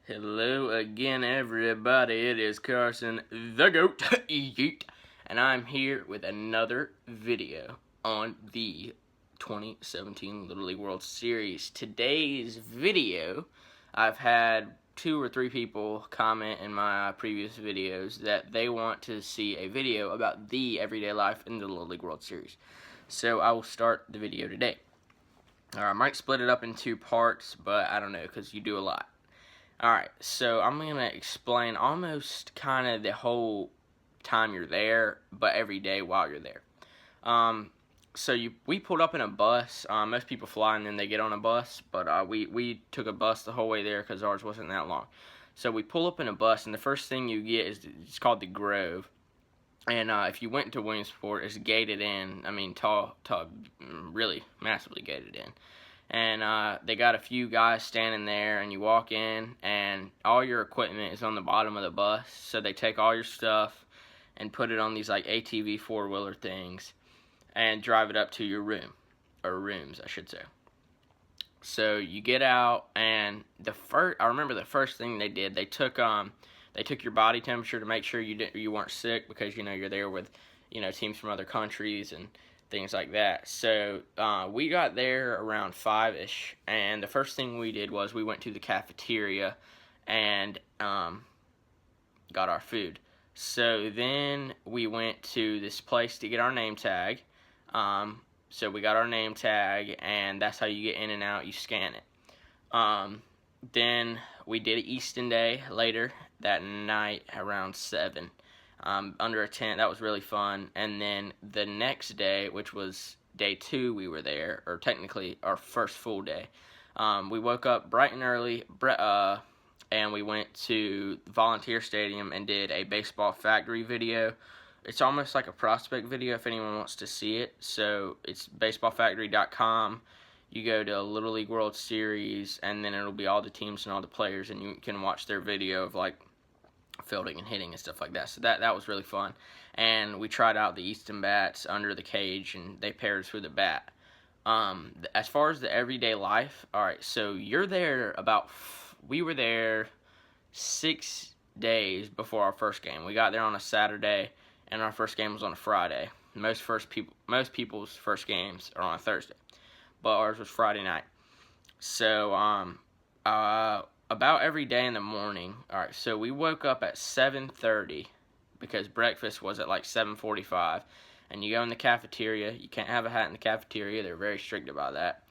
Hello again, everybody. It is Carson the Goat, Yeet, and I'm here with another video on the 2017 Little League World Series. Today's video, I've had 2 or 3 people comment in my previous videos that they want to see a video about the everyday life in the Little League World Series. So I will start the video today. I might split it up in 2 parts, but I don't know, because you do a lot. Alright, so I'm going to explain almost kind of the whole time you're there, but every day while you're there. We pulled up in a bus. Most people fly and then they get on a bus, but we took a bus the whole way there because ours wasn't that long. So we pull up in a bus, and the first thing you get is, it's called the Grove. And if you went to Williamsport, it's gated in. I mean, tall, really massively gated in. And they got a few guys standing there, and you walk in, and all your equipment is on the bottom of the bus. So they take all your stuff and put it on these like ATV four-wheeler things and drive it up to your room, or rooms, I should say. So you get out, and I remember the first thing they did, they took your body temperature to make sure you weren't sick, because you're there with teams from other countries and things like that. So we got there around 5-ish, and the first thing we did was we went to the cafeteria and got our food. So then we went to this place to get our name tag. So we got our name tag, and that's how you get in and out. You scan it. Then we did Easton Day later that night around 7. Under a tent. That was really fun. And then the next day, which was day 2, we were there, or technically our first full day. We woke up bright and early, and we went to Volunteer Stadium and did a baseball factory video. It's almost like a prospect video if anyone wants to see it. So it's baseballfactory.com. You go to Little League World Series, and then it'll be all the teams and all the players, and you can watch their video of like fielding and hitting and stuff like that. So that was really fun. And we tried out the Easton bats under the cage, and they paired us with a bat. As far as the everyday life, alright, so you're there we were there 6 days before our first game. We got there on a Saturday, and our first game was on a Friday. Most people's first games are on a Thursday, but ours was Friday night. So about every day in the morning. Alright, so we woke up at 7:30 because breakfast was at like 7:45. And you go in the cafeteria. You can't have a hat in the cafeteria. They're very strict about that.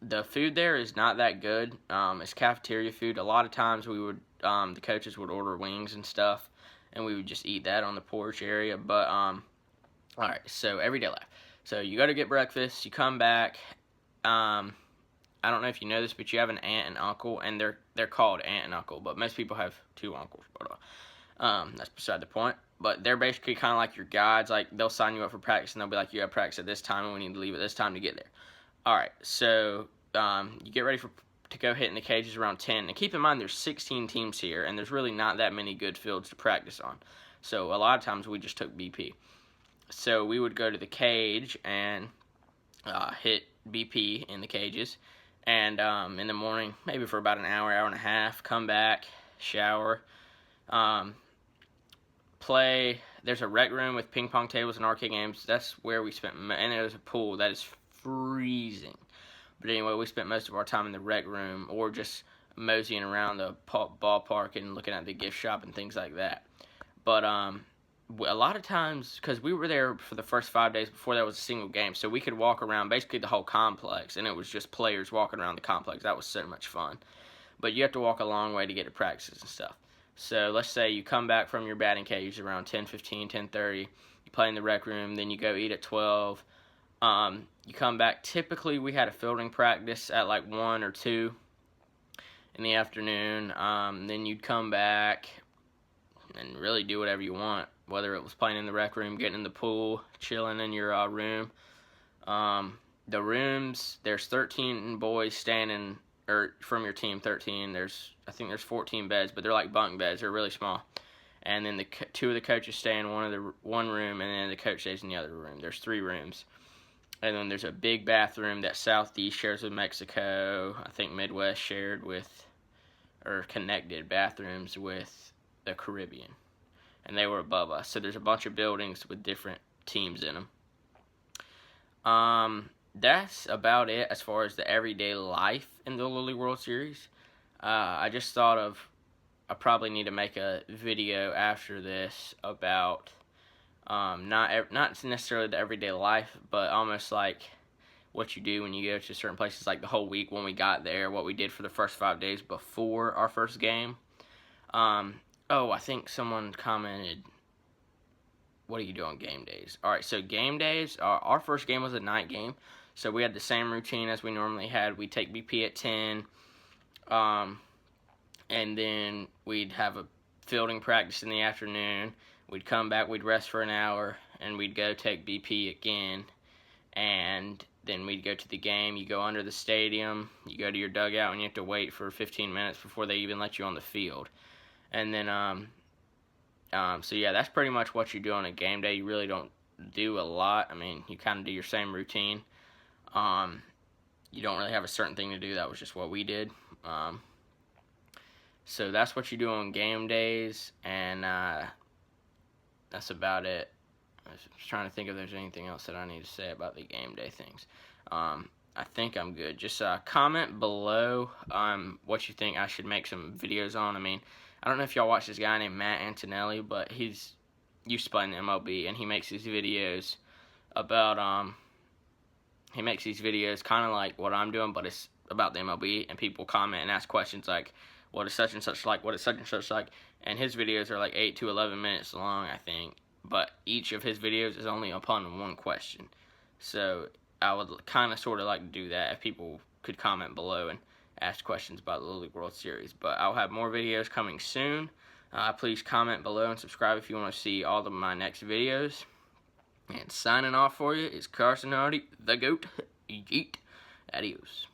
The food there is not that good. It's cafeteria food. A lot of times the coaches would order wings and stuff, and we would just eat that on the porch area. But alright, so everyday life. So you go to get breakfast. You come back. I don't know if you know this, but you have an aunt and uncle, and they're called aunt and uncle, but most people have 2 uncles. But that's beside the point. But they're basically kind of like your guides. Like, they'll sign you up for practice, and they'll be like, you have practice at this time, and we need to leave at this time to get there. Alright, so you get ready to go hit in the cages around 10. And keep in mind, there's 16 teams here, and there's really not that many good fields to practice on. So a lot of times we just took BP. So we would go to the cage and hit BP in the cages. And in the morning, maybe for about an hour and a half, come back, shower, play. There's a rec room with ping pong tables and arcade games. That's where we spent, and there's a pool that is freezing. But anyway, we spent most of our time in the rec room or just moseying around the ballpark and looking at the gift shop and things like that. But a lot of times, because we were there for the first 5 days before there was a single game, so we could walk around basically the whole complex, and it was just players walking around the complex. That was so much fun. But you have to walk a long way to get to practices and stuff. So let's say you come back from your batting cage around 10:15, 10:30. You play in the rec room, then you go eat at 12. You come back. Typically, we had a fielding practice at like 1 or 2 in the afternoon. Then you'd come back and really do whatever you want. Whether it was playing in the rec room, getting in the pool, chilling in your room. The rooms, there's 13 boys standing, or from your team, 13. I think there's 14 beds, but they're like bunk beds. They're really small. And then 2 of the coaches stay in one room, and then the coach stays in the other room. There's 3 rooms. And then there's a big bathroom that Southeast shares with Mexico. I think Midwest shared with, or connected bathrooms with the Caribbean, and they were above us. So there's a bunch of buildings with different teams in them. That's about it as far as the everyday life in the Little League World Series. I just thought of, I probably need to make a video after this about not necessarily the everyday life, but almost like what you do when you go to certain places, like the whole week when we got there, what we did for the first 5 days before our first game. Oh, I think someone commented, what do you do on game days? Alright, so game days, our first game was a night game, so we had the same routine as we normally had. We'd take BP at 10, and then we'd have a fielding practice in the afternoon. We'd come back, we'd rest for an hour, and we'd go take BP again, and then we'd go to the game. You go under the stadium, you go to your dugout, and you have to wait for 15 minutes before they even let you on the field. And then, so yeah, that's pretty much what you do on a game day. You really don't do a lot. I mean, you kind of do your same routine. You don't really have a certain thing to do. That was just what we did. So that's what you do on game days, and that's about it. I was trying to think if there's anything else that I need to say about the game day things. I think I'm good. Just comment below what you think I should make some videos on. I mean, I don't know if y'all watch this guy named Matt Antonelli, but he's used to play in the MLB, and he makes these videos about, he makes these videos kind of like what I'm doing, but it's about the MLB, and people comment and ask questions like, what is such and such like, what is such and such like, and his videos are like 8 to 11 minutes long, I think, but each of his videos is only upon one question. So I would kind of sort of like to do that if people could comment below and ask questions about the Little League World Series. But I'll have more videos coming soon. Please comment below and subscribe if you want to see all of my next videos. And signing off for you is Carson Hardy, the GOAT. Eat. Adios.